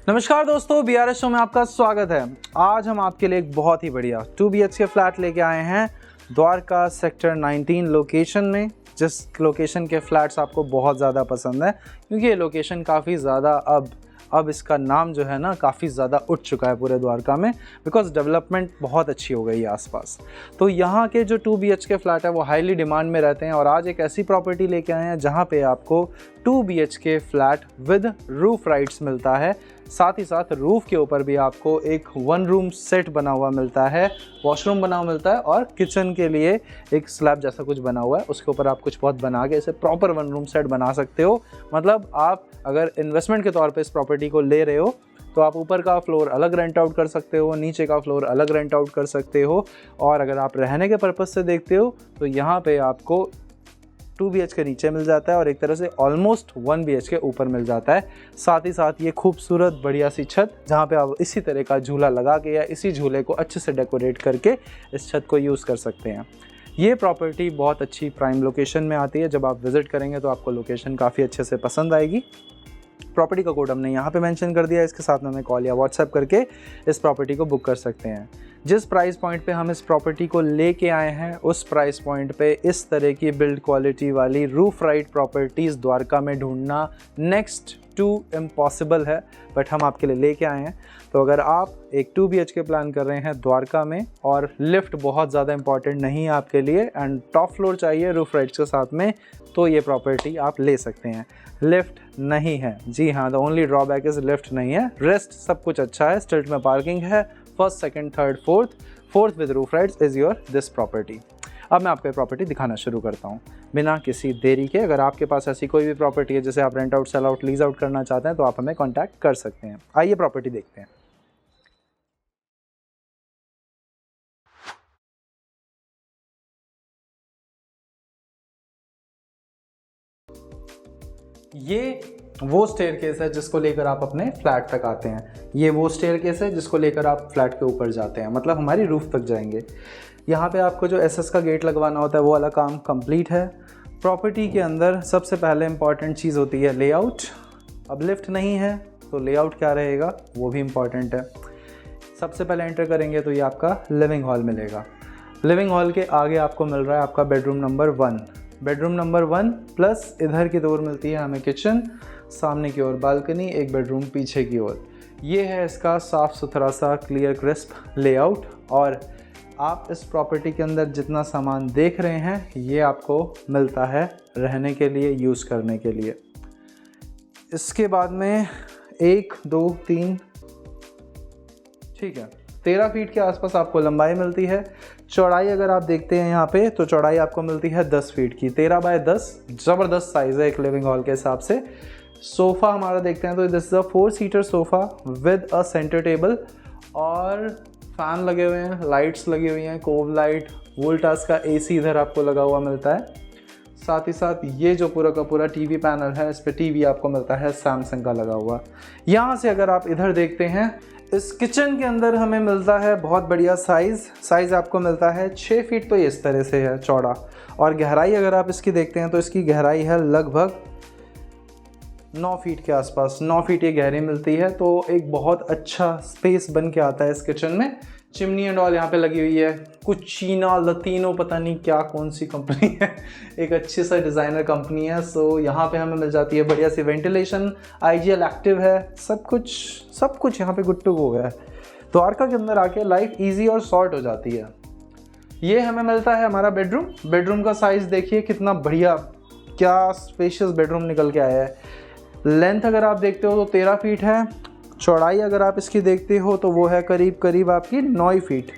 नमस्कार दोस्तों, BRS show में आपका स्वागत है। आज हम आपके लिए एक बहुत ही बढ़िया 2 BHK फ्लैट लेके आए हैं द्वारका सेक्टर 19 लोकेशन में, जिस लोकेशन के फ्लैट्स आपको बहुत ज़्यादा पसंद है क्योंकि ये लोकेशन काफ़ी ज़्यादा अब इसका नाम जो है ना काफ़ी ज़्यादा उठ चुका है पूरे द्वारका में, बिकॉज डेवलपमेंट बहुत अच्छी हो गई है आसपास। तो यहाँ के जो 2 BHK फ्लैट है वो हाईली डिमांड में रहते हैं और आज एक ऐसी प्रॉपर्टी लेके आए हैं जहाँ पे आपको 2 BHK flat with roof rights मिलता है। साथ ही साथ रूफ़ के ऊपर भी आपको एक 1 रूम सेट बना हुआ मिलता है, वॉशरूम बना हुआ मिलता है और किचन के लिए एक स्लैब जैसा कुछ बना हुआ है, उसके ऊपर आप कुछ बहुत बना के इसे प्रॉपर 1 रूम सेट बना सकते हो। मतलब आप अगर इन्वेस्टमेंट के तौर पे इस प्रॉपर्टी को ले रहे हो तो आप ऊपर का फ्लोर अलग रेंट आउट कर सकते हो, नीचे का फ्लोर अलग रेंट आउट कर सकते हो, और अगर आप रहने के पर्पज़ से देखते हो तो यहाँ पे आपको 2 BHK नीचे मिल जाता है और एक तरह से ऑलमोस्ट 1 BHK ऊपर मिल जाता है। साथ ही साथ ये खूबसूरत बढ़िया सी छत जहाँ पे आप इसी तरह का झूला लगा के या इसी झूले को अच्छे से डेकोरेट करके इस छत को यूज़ कर सकते हैं। ये प्रॉपर्टी बहुत अच्छी प्राइम लोकेशन में आती है। जब आप विज़िट करेंगे तो आपको लोकेशन काफ़ी अच्छे से पसंद आएगी। प्रॉपर्टी का कोड हमने यहाँ पे मेंशन कर दिया है, इसके साथ में हमें कॉल या व्हाट्सएप करके इस प्रॉपर्टी को बुक कर सकते हैं। जिस प्राइस पॉइंट पे हम इस प्रॉपर्टी को लेके आए हैं उस प्राइस पॉइंट पे इस तरह की बिल्ड क्वालिटी वाली रूफ राइट प्रॉपर्टीज़ द्वारका में ढूंढना नेक्स्ट टू इम्पॉसिबल है, बट हम आपके लिए लेके आए हैं। तो अगर आप एक 2 BHK प्लान कर रहे हैं द्वारका में और लिफ्ट बहुत ज़्यादा इंपॉर्टेंट नहीं है आपके लिए एंड टॉप फ्लोर चाहिए रूफ राइट्स के साथ में, तो ये प्रॉपर्टी आप ले सकते हैं। लिफ्ट नहीं है, जी हाँ, the only drawback is lift नहीं है, रेस्ट सब कुछ अच्छा है। स्ट्रीट में पार्किंग है, first, second, third, fourth with roof rights is your this property. अब मैं आपको ये प्रॉपर्टी दिखाना शुरू करता हूँ बिना किसी देरी के। अगर आपके पास ऐसी कोई भी प्रॉपर्टी है जिसे आप rent out, sell out, lease out करना चाहते हैं तो आप हमें कॉन्टैक्ट कर सकते हैं। आइए प्रॉपर्टी देखते हैं। ये वो स्टेयरकेस है जिसको लेकर आप अपने फ्लैट तक आते हैं। ये वो स्टेयरकेस है जिसको लेकर आप फ्लैट के ऊपर जाते हैं, मतलब हमारी रूफ तक जाएंगे। यहाँ पे आपको जो SS का गेट लगवाना होता है वो वाला काम कंप्लीट है। प्रॉपर्टी के अंदर सबसे पहले इम्पॉर्टेंट चीज़ होती है लेआउट। अब लिफ्ट नहीं है तो लेआउट क्या रहेगा वो भी इम्पॉर्टेंट है। सबसे पहले एंटर करेंगे तो ये आपका लिविंग हॉल मिलेगा। लिविंग हॉल के आगे आपको मिल रहा है आपका bedroom number 1। Bedroom number 1 plus इधर की ओर मिलती है हमें किचन, सामने की ओर बालकनी, एक बेडरूम पीछे की ओर। ये है इसका साफ़ सुथरा सा क्लियर क्रिस्प लेआउट। और आप इस प्रॉपर्टी के अंदर जितना सामान देख रहे हैं ये आपको मिलता है रहने के लिए, यूज़ करने के लिए। इसके बाद में 1 2 3 ठीक है 13 फीट के आसपास आपको लंबाई मिलती है। चौड़ाई अगर आप देखते हैं यहाँ पे तो चौड़ाई आपको मिलती है 10 फीट की। 13 बाय 10 ज़बरदस्त साइज़ है एक लिविंग हॉल के हिसाब से। सोफ़ा हमारा देखते हैं तो this is a 4 seater sofa with a centre table और फैन लगे हुए हैं, लाइट्स लगी हुई हैं, कोव लाइट, वोल्टास का AC इधर आपको लगा हुआ मिलता है। साथ ही साथ ये जो पूरा का पूरा TV पैनल है, इस पर TV आपको मिलता है सैमसंग का लगा हुआ। यहाँ से अगर आप इधर देखते हैं इस किचन के अंदर हमें मिलता है बहुत बढ़िया साइज़ आपको मिलता है 6 फीट, तो ये इस तरह से है चौड़ा। और गहराई अगर आप इसकी देखते हैं तो इसकी गहराई है लगभग 9 फीट के आसपास। 9 फीट ये गहरी मिलती है, तो एक बहुत अच्छा स्पेस बन के आता है इस किचन में। चिमनी एंड ऑल यहाँ पे लगी हुई है। कुचीना लतीनो पता नहीं क्या कौन सी कंपनी है, एक अच्छी सा डिज़ाइनर कंपनी है। सो यहाँ पे हमें मिल जाती है बढ़िया सी वेंटिलेशन, IGL एक्टिव है, सब कुछ यहाँ पे गुड टू गो है। द्वारका के अंदर आके लाइफ ईजी और शॉर्ट हो जाती है। ये हमें मिलता है हमारा बेडरूम का साइज़ देखिए कितना बढ़िया, क्या स्पेशियस बेडरूम निकल के आया है। लेंथ अगर आप देखते हो तो 13 फीट है। चौड़ाई अगर आप इसकी देखते हो तो वो है करीब आपकी 9 फीट।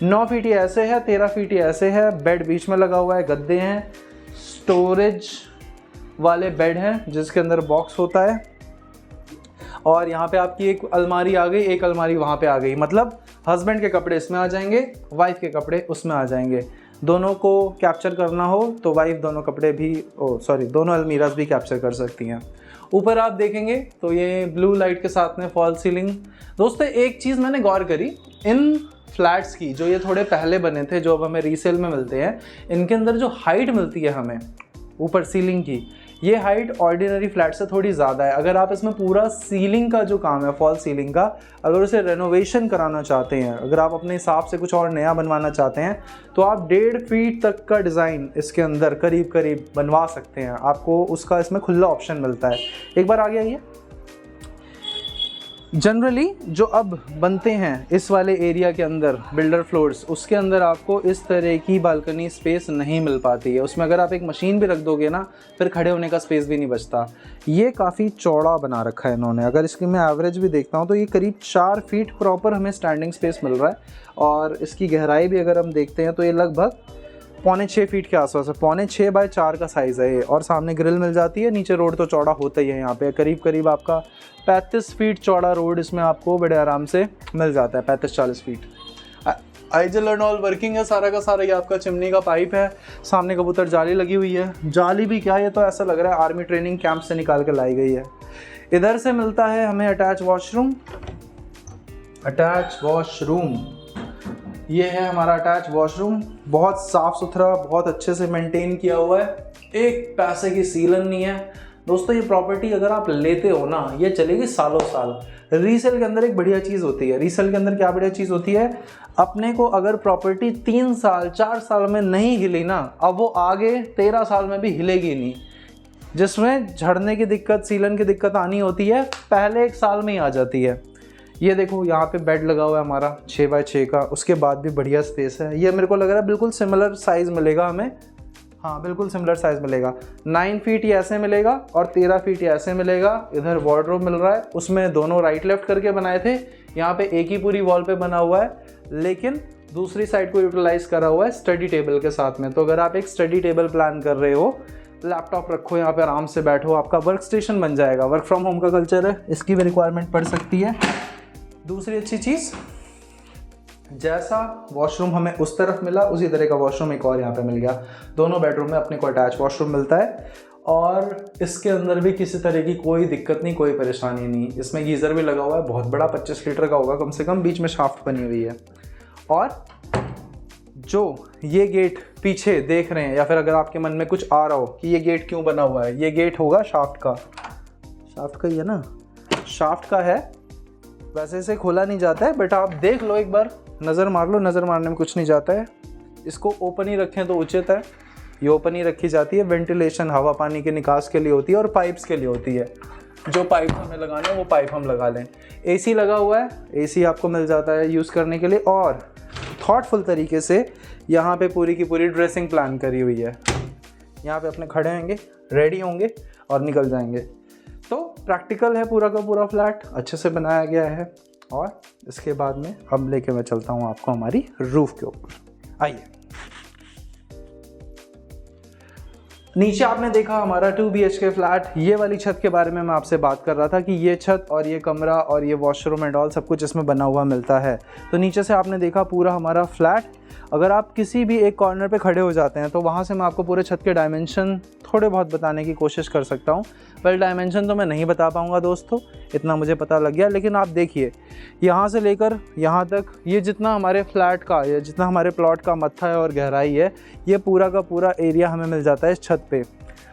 9 फीट ही ऐसे है, 13 फीट ही ऐसे है। बेड बीच में लगा हुआ है, गद्दे हैं, स्टोरेज वाले बेड हैं जिसके अंदर बॉक्स होता है। और यहाँ पे आपकी एक अलमारी आ गई, एक अलमारी वहाँ पे आ गई, मतलब हस्बैंड के कपड़े इसमें आ जाएंगे, वाइफ के कपड़े उसमें आ जाएंगे। दोनों को कैप्चर करना हो तो वाइफ दोनों कपड़े भी दोनों अलमीराज भी कैप्चर कर सकती हैं। ऊपर आप देखेंगे तो ये ब्लू लाइट के साथ में फॉल सीलिंग। दोस्तों एक चीज़ मैंने गौर करी, इन फ्लैट्स की जो ये थोड़े पहले बने थे, जो अब हमें रीसेल में मिलते हैं, इनके अंदर जो हाइट मिलती है हमें ऊपर सीलिंग की, ये हाइट ऑर्डिनरी फ्लैट से थोड़ी ज़्यादा है। अगर आप इसमें पूरा सीलिंग का जो काम है, फॉल सीलिंग का, अगर उसे रेनोवेशन कराना चाहते हैं, अगर आप अपने हिसाब से कुछ और नया बनवाना चाहते हैं, तो आप 1.5 फीट तक का डिज़ाइन इसके अंदर करीब करीब बनवा सकते हैं। आपको उसका इसमें खुला ऑप्शन मिलता है। एक बार आगे आइए। जनरली जो अब बनते हैं इस वाले एरिया के अंदर बिल्डर फ्लोर्स, उसके अंदर आपको इस तरह की बालकनी स्पेस नहीं मिल पाती है। उसमें अगर आप एक मशीन भी रख दोगे ना, फिर खड़े होने का स्पेस भी नहीं बचता। ये काफ़ी चौड़ा बना रखा है इन्होंने। अगर इसकी मैं एवरेज भी देखता हूँ तो ये करीब 4 फीट प्रॉपर हमें स्टैंडिंग स्पेस मिल रहा है। और इसकी गहराई भी अगर हम देखते हैं तो ये लगभग 5.25 फीट के आसपास है। 5.25 बाय 4 का साइज़ है ये। और सामने ग्रिल मिल जाती है। नीचे रोड तो चौड़ा होता ही है। यहाँ पे करीब करीब आपका 35 फीट चौड़ा रोड इसमें आपको बड़े आराम से मिल जाता है, 35-40 feet. Aizawl and all working है सारा का सारा। ये आपका चिमनी का पाइप है। सामने कबूतर जाली लगी हुई है। जाली भी क्या, ये तो ऐसा लग रहा है आर्मी ट्रेनिंग कैंप से निकाल के लाई गई है। इधर से मिलता है हमें अटैच वॉशरूम। अटैच वॉशरूम, ये है हमारा अटैच वॉशरूम। बहुत साफ़ सुथरा, बहुत अच्छे से मेंटेन किया हुआ है। एक पैसे की सीलन नहीं है दोस्तों। ये प्रॉपर्टी अगर आप लेते हो ना, ये चलेगी सालों साल। रीसेल के अंदर एक बढ़िया चीज़ होती है। रीसेल के अंदर क्या बढ़िया चीज़ होती है, अपने को अगर प्रॉपर्टी 3 साल 4 साल में नहीं हिली ना, अब वो आगे 13 साल में भी हिलेगी नहीं। जिसमें झड़ने की दिक्कत, सीलन की दिक्कत आनी होती है, पहले 1 साल में ही आ जाती है। ये देखो यहाँ पे बेड लगा हुआ है हमारा 6 बाय 6 का। उसके बाद भी बढ़िया स्पेस है। ये मेरे को लग रहा है बिल्कुल सिमिलर साइज़ मिलेगा हमें। हाँ, बिल्कुल सिमिलर साइज़ मिलेगा। 9 फीट ये ऐसे मिलेगा और 13 फीट ये ऐसे मिलेगा। इधर वार्डरोब मिल रहा है। उसमें दोनों राइट लेफ्ट करके बनाए थे। यहाँ पे एक ही पूरी वॉल पे बना हुआ है, लेकिन दूसरी साइड को यूटिलाइज करा हुआ है स्टडी टेबल के साथ में। तो अगर आप एक स्टडी टेबल प्लान कर रहे हो, लैपटॉप रखो यहाँ पे, आराम से बैठो, आपका वर्क स्टेशन बन जाएगा। वर्क फ्रॉम होम का कल्चर है, इसकी भी रिक्वायरमेंट पड़ सकती है। दूसरी अच्छी चीज़, जैसा वॉशरूम हमें उस तरफ मिला, उसी तरह का वॉशरूम एक और यहाँ पे मिल गया। दोनों बेडरूम में अपने को अटैच वॉशरूम मिलता है। और इसके अंदर भी किसी तरह की कोई दिक्कत नहीं, कोई परेशानी नहीं। इसमें गीज़र भी लगा हुआ है, बहुत बड़ा, 25 लीटर का होगा कम से कम। बीच में शाफ्ट बनी हुई है। और जो ये गेट पीछे देख रहे हैं, या फिर अगर आपके मन में कुछ आ रहा हो कि ये गेट क्यों बना हुआ है, ये गेट होगा शाफ्ट का। शाफ्ट का ही है ना, शाफ्ट का है। वैसे से खोला नहीं जाता है, बट आप देख लो एक बार, नज़र मार लो। नज़र मारने में कुछ नहीं जाता है। इसको ओपन ही रखें तो उचित है। ये ओपन ही रखी जाती है। वेंटिलेशन, हवा पानी के निकास के लिए होती है और पाइप्स के लिए होती है। जो पाइप हमें लगाना है वो पाइप हम लगा लें। एसी लगा हुआ है, एसी आपको मिल जाता है यूज़ करने के लिए। और थॉटफुल तरीके से यहाँ पे पूरी की पूरी ड्रेसिंग प्लान करी हुई है। यहाँ पे अपने खड़े होंगे, रेडी होंगे और निकल जाएंगे। तो प्रैक्टिकल है पूरा का पूरा फ्लैट, अच्छे से बनाया गया है। और इसके बाद में अब लेके मैं चलता हूँ आपको हमारी रूफ के ऊपर। आइए, नीचे आपने देखा हमारा 2 BHK फ्लैट। ये वाली छत के बारे में मैं आपसे बात कर रहा था कि ये छत और ये कमरा और ये वॉशरूम एंड ऑल सब कुछ इसमें बना हुआ मिलता है। तो नीचे से आपने देखा पूरा हमारा फ्लैट। अगर आप किसी भी एक कॉर्नर पे खड़े हो जाते हैं तो वहाँ से मैं आपको पूरे छत के डायमेंशन थोड़े बहुत बताने की कोशिश कर सकता हूँ। पर डायमेंशन तो मैं नहीं बता पाऊँगा दोस्तों, इतना मुझे पता लग गया। लेकिन आप देखिए, यहाँ से लेकर यहाँ तक ये जितना हमारे फ्लैट का, ये जितना हमारे प्लॉट का मत्था है और गहराई है, ये पूरा का पूरा एरिया हमें मिल जाता है इस छत पे।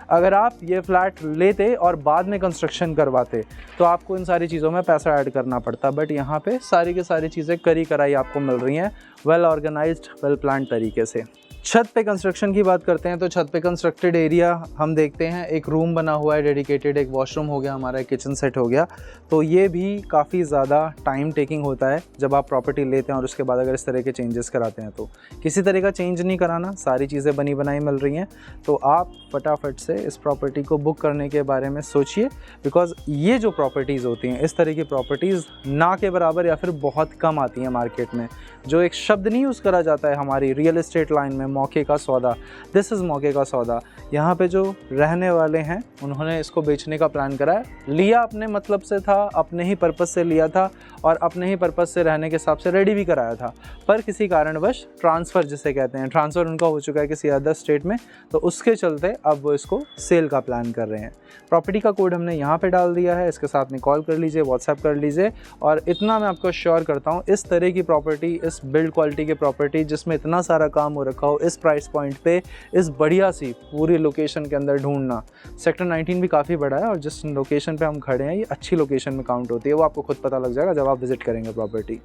अगर आप ये फ्लैट लेते और बाद में कंस्ट्रक्शन करवाते तो आपको इन सारी चीज़ों में पैसा ऐड करना पड़ता। बट यहाँ पे सारी की सारी चीज़ें करी कराई आपको मिल रही हैं, वेल ऑर्गेनाइज्ड, वेल प्लान्ड तरीके से। छत पे कंस्ट्रक्शन की बात करते हैं तो छत पे कंस्ट्रक्टेड एरिया हम देखते हैं। एक रूम बना हुआ है डेडिकेटेड, एक वॉशरूम हो गया हमारा, एक किचन सेट हो गया। तो ये भी काफ़ी ज़्यादा टाइम टेकिंग होता है जब आप प्रॉपर्टी लेते हैं और उसके बाद अगर इस तरह के चेंजेस कराते हैं। तो किसी तरह का चेंज नहीं कराना, सारी चीज़ें बनी बनाई मिल रही हैं। तो आप फटाफट से इस प्रॉपर्टी को बुक करने के बारे में सोचिए। बिकॉज़ ये जो प्रॉपर्टीज़ होती हैं, इस तरह की प्रॉपर्टीज़ ना के बराबर या फिर बहुत कम आती हैं मार्केट में। जो एक शब्द नहीं यूज़ करा जाता है हमारी रियल एस्टेट लाइन में, मौके का सौदा, दिस इज़ मौके का सौदा। यहाँ पे जो रहने वाले हैं उन्होंने इसको बेचने का प्लान करा है। लिया अपने मतलब से था, अपने ही पर्पस से लिया था और अपने ही पर्पस से रहने के हिसाब से रेडी भी कराया था। पर किसी कारणवश ट्रांसफ़र जिसे कहते हैं, ट्रांसफ़र उनका हो चुका है किसी अदर स्टेट में, तो उसके चलते अब वो इसको सेल का प्लान कर रहे हैं। प्रॉपर्टी का कोड हमने यहाँ पे डाल दिया है, इसके साथ में कॉल कर लीजिए, व्हाट्सएप कर लीजिए। और इतना मैं आपको श्योर करता हूँ, इस तरह की प्रॉपर्टी, इस बिल्ड क्वालिटी की प्रॉपर्टी जिसमें इतना सारा काम हो रखा हो, इस प्राइस पॉइंट पे इस बढ़िया सी पूरी लोकेशन के अंदर ढूंढना। सेक्टर 19 भी काफ़ी बड़ा है और जिस लोकेशन पे हम खड़े हैं ये अच्छी लोकेशन में काउंट होती है, वो आपको खुद पता लग जाएगा जब आप विजिट करेंगे प्रॉपर्टी।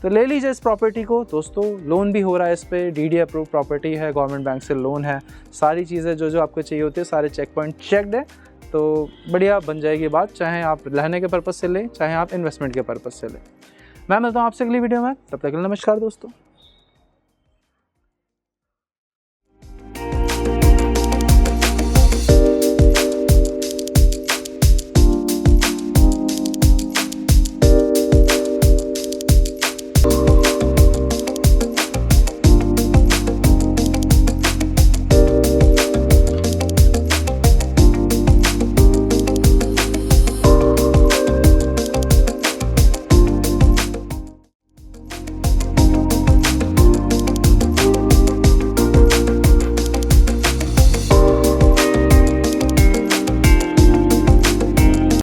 तो ले लीजिए इस प्रॉपर्टी को दोस्तों, लोन भी हो रहा है इस पर, DD अप्रूव प्रॉपर्टी है, गवर्नमेंट बैंक से लोन है, सारी चीज़ें जो आपको चाहिए होती है सारे चेक पॉइंट चेकड है। तो बढ़िया बन जाएगी बात, चाहे आप रहने के पर्पज़ से लें चाहे आप इन्वेस्टमेंट के पर्पज़ से लें। मैं मिलता हूँ आपसे अगली वीडियो में, तब तक के लिए नमस्कार दोस्तों।